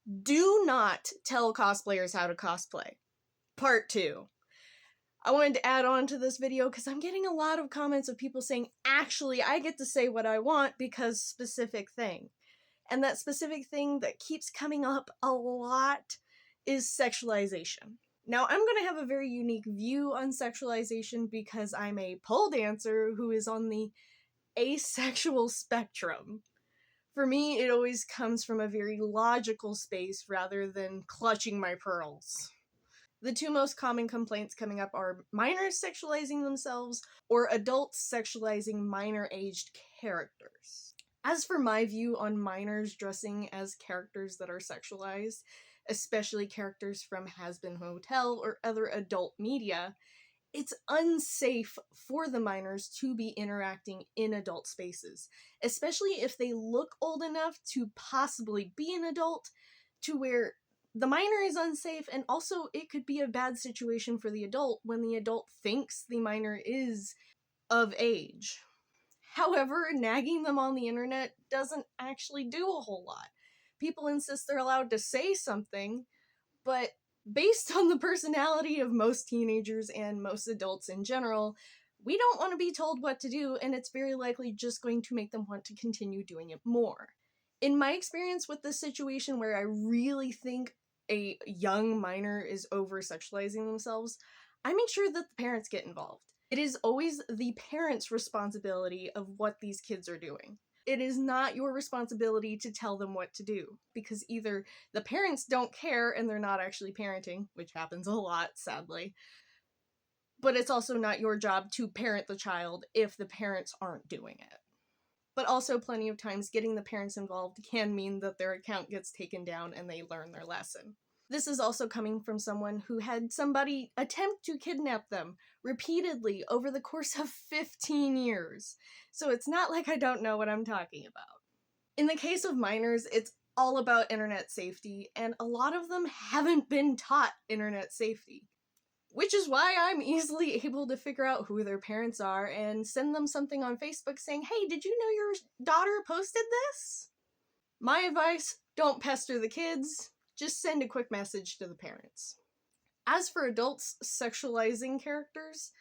Do not tell cosplayers how to cosplay. Part 2. I wanted to add on to this video because I'm getting a lot of comments of people saying, actually, I get to say what I want because specific thing. And that specific thing that keeps coming up a lot is sexualization. Now, I'm going to have a very unique view on sexualization because I'm a pole dancer who is on the asexual spectrum. For me, it always comes from a very logical space rather than clutching my pearls. The two most common complaints coming up are minors sexualizing themselves or adults sexualizing minor-aged characters. As for my view on minors dressing as characters that are sexualized, especially characters from Has-Been Hotel or other adult media, it's unsafe for the minors to be interacting in adult spaces, especially if they look old enough to possibly be an adult, to where the minor is unsafe, and also it could be a bad situation for the adult when the adult thinks the minor is of age. However, nagging them on the internet doesn't actually do a whole lot. People insist they're allowed to say something, but based on the personality of most teenagers and most adults in general, we don't want to be told what to do, and it's very likely just going to make them want to continue doing it more. In my experience with this situation where I really think a young minor is over-sexualizing themselves, I make sure that the parents get involved. It is always the parents' responsibility of what these kids are doing. It is not your responsibility to tell them what to do, because either the parents don't care and they're not actually parenting, which happens a lot, sadly, but it's also not your job to parent the child if the parents aren't doing it. But also, plenty of times, getting the parents involved can mean that their account gets taken down and they learn their lesson. This is also coming from someone who had somebody attempt to kidnap them repeatedly over the course of 15 years. So it's not like I don't know what I'm talking about. In the case of minors, it's all about internet safety, and a lot of them haven't been taught internet safety. Which is why I'm easily able to figure out who their parents are and send them something on Facebook saying, hey, did you know your daughter posted this? My advice, don't pester the kids, just send a quick message to the parents. As for adults sexualizing characters,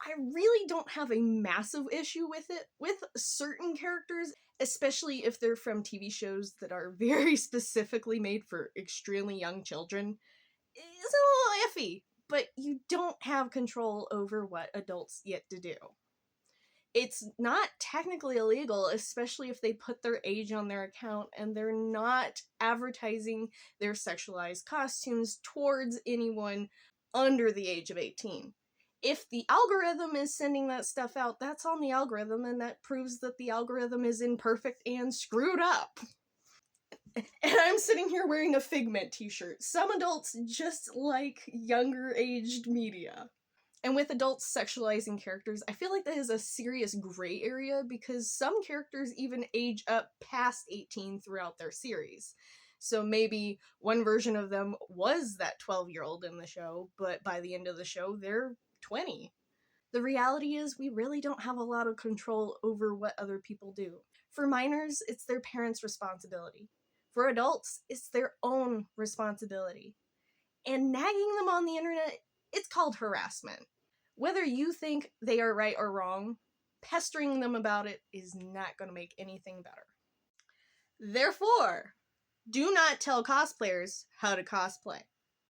I really don't have a massive issue with it. With certain characters, especially if they're from TV shows that are very specifically made for extremely young children, it's a little iffy. But you don't have control over what adults get to do. It's not technically illegal, especially if they put their age on their account and they're not advertising their sexualized costumes towards anyone under the age of 18. If the algorithm is sending that stuff out, that's on the algorithm, and that proves that the algorithm is imperfect and screwed up. And I'm sitting here wearing a Figment t-shirt. Some adults just like younger-aged media. And with adults sexualizing characters, I feel like that is a serious gray area because some characters even age up past 18 throughout their series. So maybe one version of them was that 12-year-old in the show, but by the end of the show, they're 20. The reality is we really don't have a lot of control over what other people do. For minors, it's their parents' responsibility. For adults, it's their own responsibility. And nagging them on the internet, it's called harassment. Whether you think they are right or wrong, pestering them about it is not going to make anything better. Therefore, do not tell cosplayers how to cosplay.